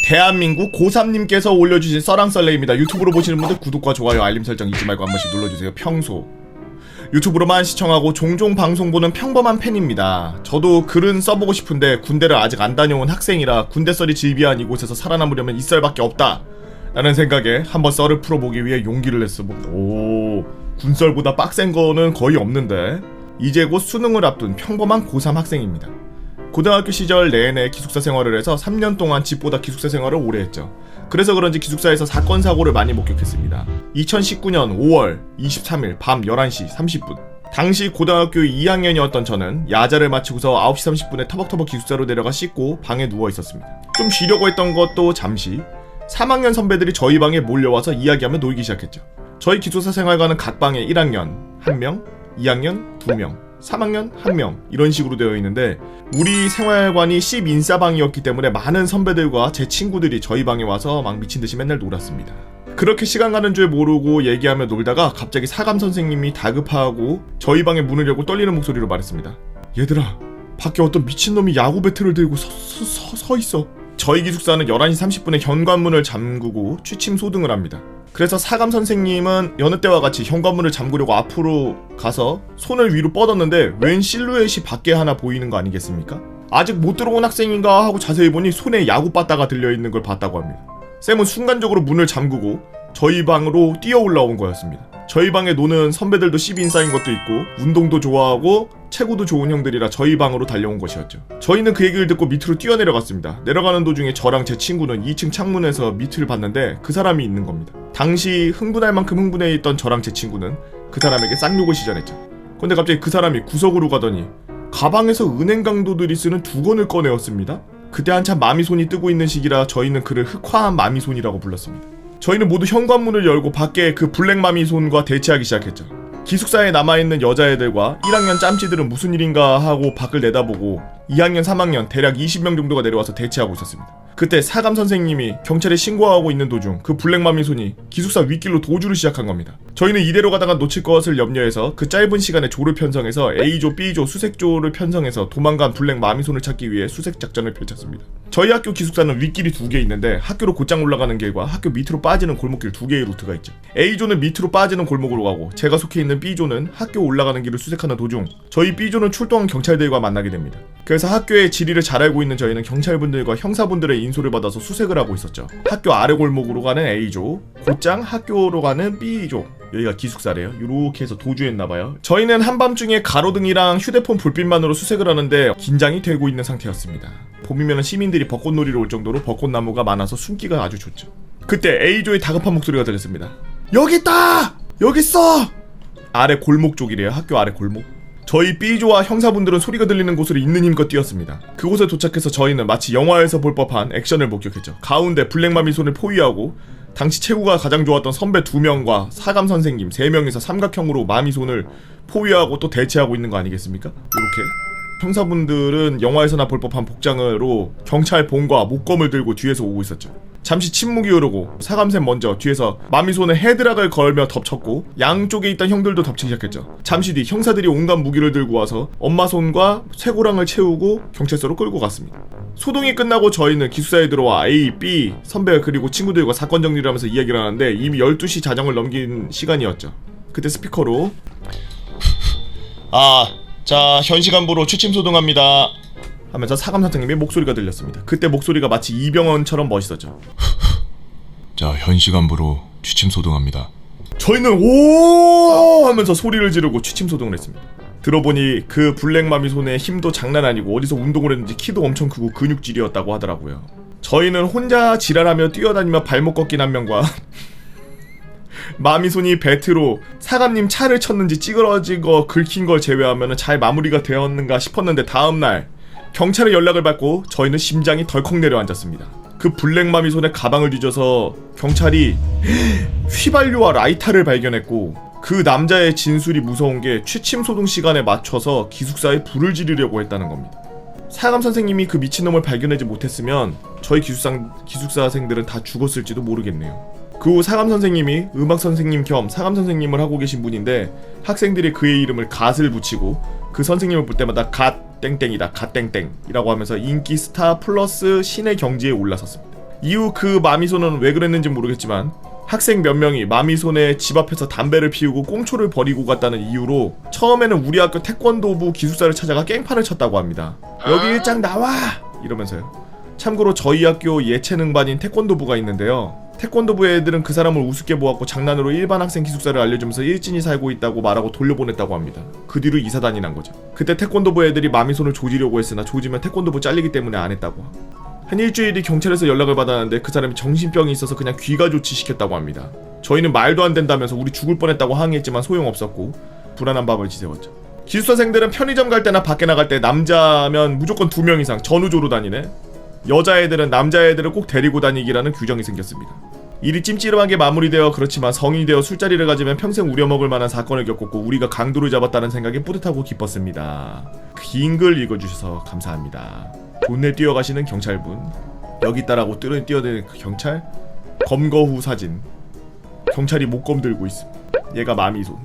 대한민국 고3님께서 올려주신 썰랑썰레입니다. 유튜브로 보시는 분들 구독과 좋아요 알림 설정 잊지 말고 한 번씩 눌러주세요. 평소 유튜브로만 시청하고 종종 방송 보는 평범한 팬입니다. 저도 글은 써보고 싶은데 군대를 아직 안 다녀온 학생이라 군대 썰이 즐비한 이곳에서 살아남으려면 이 썰밖에 없다 라는 생각에 한번 썰을 풀어보기 위해 용기를 냈습니다. 오, 군썰보다 빡센 거는 거의 없는데. 이제 곧 수능을 앞둔 평범한 고3 학생입니다. 고등학교 시절 내내 기숙사 생활을 해서 3년 동안 집보다 기숙사 생활을 오래 했죠. 그래서 그런지 기숙사에서 사건 사고를 많이 목격했습니다. 2019년 5월 23일 밤 11시 30분 당시 고등학교 2학년이었던 저는 야자를 마치고서 9시 30분에 터벅터벅 기숙사로 내려가 씻고 방에 누워 있었습니다. 좀 쉬려고 했던 것도 잠시 3학년 선배들이 저희 방에 몰려와서 이야기하며 놀기 시작했죠. 저희 기숙사 생활과는 각 방에 1학년 1명, 2학년 2명, 3학년 1명 이런 식으로 되어 있는데 우리 생활관이 10인싸방이었기 때문에 많은 선배들과 제 친구들이 저희 방에 와서 막 미친듯이 맨날 놀았습니다. 그렇게 시간 가는 줄 모르고 얘기하며 놀다가 갑자기 사감 선생님이 다급하고 저희 방에 문을 열고 떨리는 목소리로 말했습니다. 얘들아, 밖에 어떤 미친놈이 야구 배트를 들고 서 있어. 저희 기숙사는 11시 30분에 현관문을 잠그고 취침 소등을 합니다. 그래서 사감 선생님은 여느 때와 같이 현관문을 잠그려고 앞으로 가서 손을 위로 뻗었는데 웬 실루엣이 밖에 하나 보이는 거 아니겠습니까? 아직 못 들어온 학생인가 하고 자세히 보니 손에 야구 바다가 들려있는 걸 봤다고 합니다. 쌤은 순간적으로 문을 잠그고 저희 방으로 뛰어 올라온 거였습니다. 저희 방에 노는 선배들도 10인싸인 것도 있고 운동도 좋아하고 체구도 좋은 형들이라 저희 방으로 달려온 것이었죠. 저희는 그 얘기를 듣고 밑으로 뛰어내려갔습니다. 내려가는 도중에 저랑 제 친구는 2층 창문에서 밑을 봤는데 그 사람이 있는 겁니다. 당시 흥분할 만큼 흥분해 있던 저랑 제 친구는 그 사람에게 쌍욕을 시전했죠. 근데 갑자기 그 사람이 구석으로 가더니 가방에서 은행 강도들이 쓰는 두건을 꺼내었습니다. 그때 한참 마미손이 뜨고 있는 시기라 저희는 그를 흑화한 마미손이라고 불렀습니다. 저희는 모두 현관문을 열고 밖에 그 블랙 마미손과 대치하기 시작했죠. 기숙사에 남아있는 여자애들과 1학년 짬찌들은 무슨 일인가 하고 밖을 내다보고 2학년 3학년 대략 20명 정도가 내려와서 대치하고 있었습니다. 그때 사감 선생님이 경찰에 신고하고 있는 도중 그 블랙 마미손이 기숙사 윗길로 도주를 시작한 겁니다. 저희는 이대로 가다가 놓칠 것을 염려해서 그 짧은 시간에 조를 편성해서 A조, B조, 수색조를 편성해서 도망간 블랙 마미손을 찾기 위해 수색 작전을 펼쳤습니다. 저희 학교 기숙사는 윗길이 2개 있는데 학교로 곧장 올라가는 길과 학교 밑으로 빠지는 골목길 2개의 루트가 있죠. A조는 밑으로 빠지는 골목으로 가고 제가 속해 있는 B조는 학교 올라가는 길을 수색하는 도중 저희 B조는 출동한 경찰들과 만나게 됩니다. 그래서 학교의 지리를 잘 알고 있는 저희는 경찰분들과 형사분들의 인솔을 받아서 수색을 하고 있었죠. 학교 아래 골목으로 가는 A조, 곧장 학교로 가는 B조, 여기가 기숙사래요. 이렇게 해서 도주했나봐요. 저희는 한밤중에 가로등이랑 휴대폰 불빛만으로 수색을 하는데 긴장이 되고 있는 상태였습니다. 봄이면 시민들이 벚꽃놀이로 올 정도로 벚꽃나무가 많아서 숨기가 아주 좋죠. 그때 A조의 다급한 목소리가 들렸습니다. 여기 있다! 여기 있어! 아래 골목 쪽이래요. 학교 아래 골목. 저희 B조와 형사분들은 소리가 들리는 곳으로 있는 힘껏 뛰었습니다. 그곳에 도착해서 저희는 마치 영화에서 볼 법한 액션을 목격했죠. 가운데 블랙마미손을 포위하고 당시 체구가 가장 좋았던 선배 2명과 사감 선생님 3명이서 삼각형으로 마미손을 포위하고 또 대치하고 있는 거 아니겠습니까? 이렇게 형사분들은 영화에서나 볼 법한 복장으로 경찰 봉과 목검을 들고 뒤에서 오고 있었죠. 잠시 침묵이 흐르고 사감쌤 먼저 뒤에서 마미손에 헤드락을 걸며 덮쳤고 양쪽에 있던 형들도 덮치기 시작했죠. 잠시 뒤 형사들이 온갖 무기를 들고 와서 엄마 손과 쇠고랑을 채우고 경찰서로 끌고 갔습니다. 소동이 끝나고 저희는 기숙사에 들어와 A, B 선배 그리고 친구들과 사건 정리를 하면서 이야기를 하는데 이미 12시 자정을 넘긴 시간이었죠. 그때 스피커로 자, 현 시간부로 취침 소동합니다 하면서 사감 선생님의 목소리가 들렸습니다. 그때 목소리가 마치 이병헌처럼 멋있었죠. 자, 현 시간부로 취침 소동합니다. 저희는 오 하면서 소리를 지르고 취침 소동을 했습니다. 들어보니 그 블랙마미손의 힘도 장난 아니고 어디서 운동을 했는지 키도 엄청 크고 근육질이었다고 하더라고요. 저희는 혼자 지랄하며 뛰어다니며 발목 꺾인 한 명과 마미손이 배트로 사감님 차를 쳤는지 찌그러진 거 긁힌 걸 제외하면 잘 마무리가 되었는가 싶었는데 다음날 경찰의 연락을 받고 저희는 심장이 덜컥 내려앉았습니다. 그 블랙마미손의 가방을 뒤져서 경찰이 휘발유와 라이터를 발견했고 그 남자의 진술이 무서운 게 취침 소동 시간에 맞춰서 기숙사에 불을 지르려고 했다는 겁니다. 사감 선생님이 그 미친놈을 발견하지 못했으면 저희 기숙사생들은 다 죽었을지도 모르겠네요. 그 후 사감 선생님이 음악 선생님 겸 사감 선생님을 하고 계신 분인데 학생들이 그의 이름을 갓을 붙이고 그 선생님을 볼 때마다 갓 땡땡이다 갓 땡땡이라고 하면서 인기 스타 플러스 신의 경지에 올라섰습니다. 이후 그 마미소는 왜 그랬는지 모르겠지만 학생 몇 명이 마미소네 집 앞에서 담배를 피우고 꽁초를 버리고 갔다는 이유로 처음에는 우리 학교 태권도부 기숙사를 찾아가 깽판을 쳤다고 합니다. 여기 일장 나와! 이러면서요. 참고로 저희 학교 예체능반인 태권도부가 있는데요. 태권도부 애들은 그 사람을 우습게 보았고 장난으로 일반 학생 기숙사를 알려주면서 일진이 살고 있다고 말하고 돌려보냈다고 합니다. 그 뒤로 이사단이 난 거죠. 그때 태권도부 애들이 마미손을 조지려고 했으나 조지면 태권도부 잘리기 때문에 안 했다고. 한 일주일이 경찰에서 연락을 받았는데 그 사람이 정신병이 있어서 그냥 귀가 조치시켰다고 합니다. 저희는 말도 안 된다면서 우리 죽을 뻔했다고 항의했지만 소용없었고 불안한 밤을 지새웠죠. 기숙사생들은 편의점 갈 때나 밖에 나갈 때 남자면 무조건 2명 이상 전우조로 다니네. 여자애들은 남자애들을 꼭 데리고 다니기라는 규정이 생겼습니다. 일이 찜찜하게 마무리되어 그렇지만 성인이 되어 술자리를 가지면 평생 우려먹을 만한 사건을 겪었고 우리가 강도를 잡았다는 생각에 뿌듯하고 기뻤습니다. 긴 글 읽어주셔서 감사합니다. 돈내 뛰어가시는 경찰분, 여기 있다라고 뛰어드는 그 경찰, 검거 후 사진, 경찰이 목검 들고 있음. 얘가 마미손.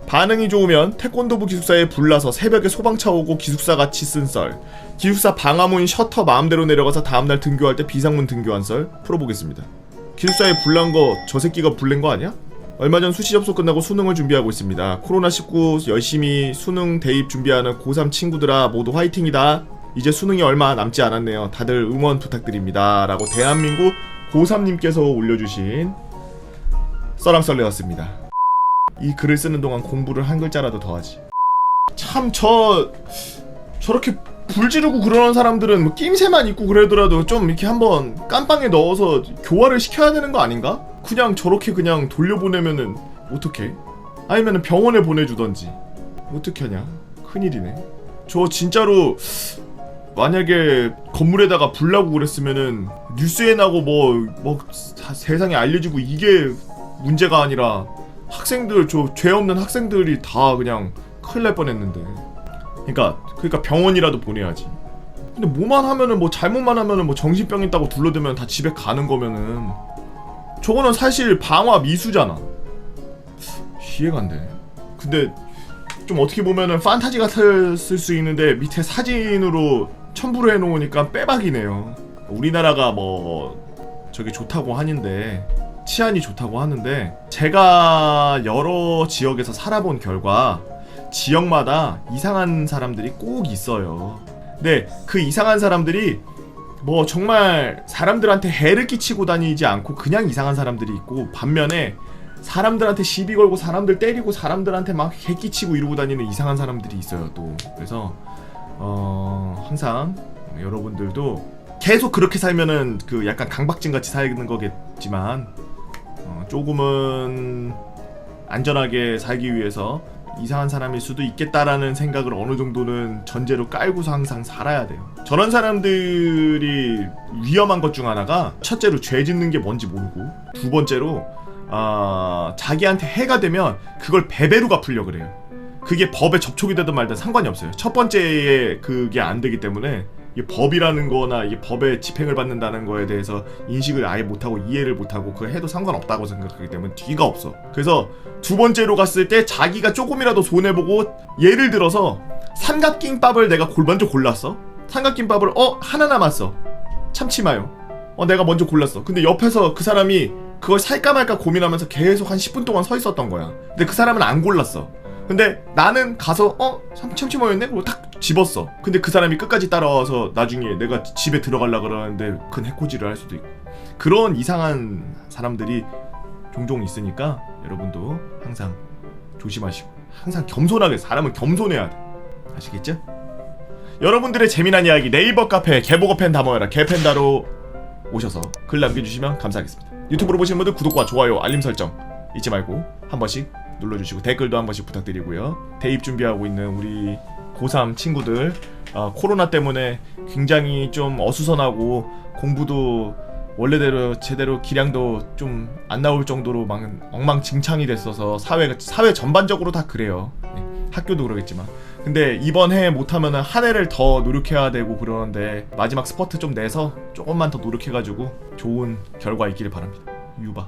반응이 좋으면 태권도부 기숙사에 불나서 새벽에 소방차 오고 기숙사 같이 쓴 썰, 기숙사 방화문 셔터 마음대로 내려가서 다음날 등교할 때 비상문 등교한 썰 풀어보겠습니다. 기숙사에 불난 거 저 새끼가 불낸 거 아니야? 얼마 전 수시 접수 끝나고 수능을 준비하고 있습니다. 코로나19 열심히 수능 대입 준비하는 고3 친구들아 모두 화이팅이다. 이제 수능이 얼마 남지 않았네요. 다들 응원 부탁드립니다. 라고 대한민국 고3님께서 올려주신 썰랑썰레였습니다. 이 글을 쓰는 동안 공부를 한 글자라도 더 하지. 참 저렇게 불 지르고 그러는 사람들은 뭐 낌새만 있고 그러더라도 좀 이렇게 한번 깜빵에 넣어서 교화를 시켜야 되는 거 아닌가? 그냥 저렇게 그냥 돌려보내면은 어떡해? 아니면은 병원에 보내주던지. 어떻게 하냐? 큰일이네. 저 진짜로 만약에 건물에다가 불 나고 그랬으면은 뉴스에 나고 뭐 세상에 알려지고 이게 문제가 아니라 학생들, 저 죄 없는 학생들이 다 그냥 큰일 날 뻔했는데. 그러니까 병원이라도 보내야지. 근데 뭐만 하면은 뭐 잘못만 하면은 뭐 정신병 있다고 둘러대면 다 집에 가는 거면은 저거는 사실 방화 미수잖아. 이해가 안 되네. 근데 좀 어떻게 보면은 판타지 같았을 수 있는데 밑에 사진으로 첨부를 해놓으니까 빼박이네요. 우리나라가 뭐 저게 좋다고 하는데 치안이 좋다고 하는데 제가 여러 지역에서 살아본 결과 지역마다 이상한 사람들이 꼭 있어요. 근데 그 이상한 사람들이 뭐 정말 사람들한테 해를 끼치고 다니지 않고 그냥 이상한 사람들이 있고, 반면에 사람들한테 시비 걸고 사람들 때리고 사람들한테 막 해 끼치고 이러고 다니는 이상한 사람들이 있어요 또. 그래서 항상 여러분들도 계속 그렇게 살면은 그 약간 강박증 같이 사는 거겠지만 조금은 안전하게 살기 위해서 이상한 사람일 수도 있겠다라는 생각을 어느 정도는 전제로 깔고서 항상 살아야 돼요. 저런 사람들이 위험한 것 중 하나가 첫째로 죄 짓는 게 뭔지 모르고, 두 번째로 자기한테 해가 되면 그걸 배배로 갚으려고 그래요. 그게 법에 접촉이 되든 말든 상관이 없어요. 첫 번째에 그게 안 되기 때문에 이게 법이라는 거나 이게 법에 집행을 받는다는 거에 대해서 인식을 아예 못하고 이해를 못하고 그거 해도 상관없다고 생각하기 때문에 뒤가 없어. 그래서 두 번째로 갔을 때 자기가 조금이라도 손해보고, 예를 들어서 삼각김밥을 내가 먼저 골랐어. 삼각김밥을 하나 남았어. 참치 마요. 내가 먼저 골랐어. 근데 옆에서 그 사람이 그걸 살까 말까 고민하면서 계속 한 10분 동안 서 있었던 거야. 근데 그 사람은 안 골랐어. 근데 나는 가서 참치 마요였네? 그리고 탁 집었어. 근데 그 사람이 끝까지 따라와서 나중에 내가 집에 들어가려고 그러는데 큰 해코지를 할 수도 있고. 그런 이상한 사람들이 종종 있으니까 여러분도 항상 조심하시고 항상 겸손하게, 사람은 겸손해야 돼. 아시겠죠? 여러분들의 재미난 이야기 네이버 카페 개보거팬 다 모여라 개팬다로 오셔서 글 남겨주시면 감사하겠습니다. 유튜브로 보시는 분들 구독과 좋아요 알림 설정 잊지 말고 한 번씩 눌러주시고 댓글도 한 번씩 부탁드리고요. 대입 준비하고 있는 우리 고3 친구들, 코로나 때문에 굉장히 좀 어수선하고 공부도 원래대로 제대로 기량도 좀 안 나올 정도로 막 엉망진창이 됐어서 사회 전반적으로 다 그래요. 네, 학교도 그러겠지만. 근데 이번 해 못하면 한 해를 더 노력해야 되고 그러는데 마지막 스퍼트 좀 내서 조금만 더 노력해가지고 좋은 결과 있기를 바랍니다. 유바.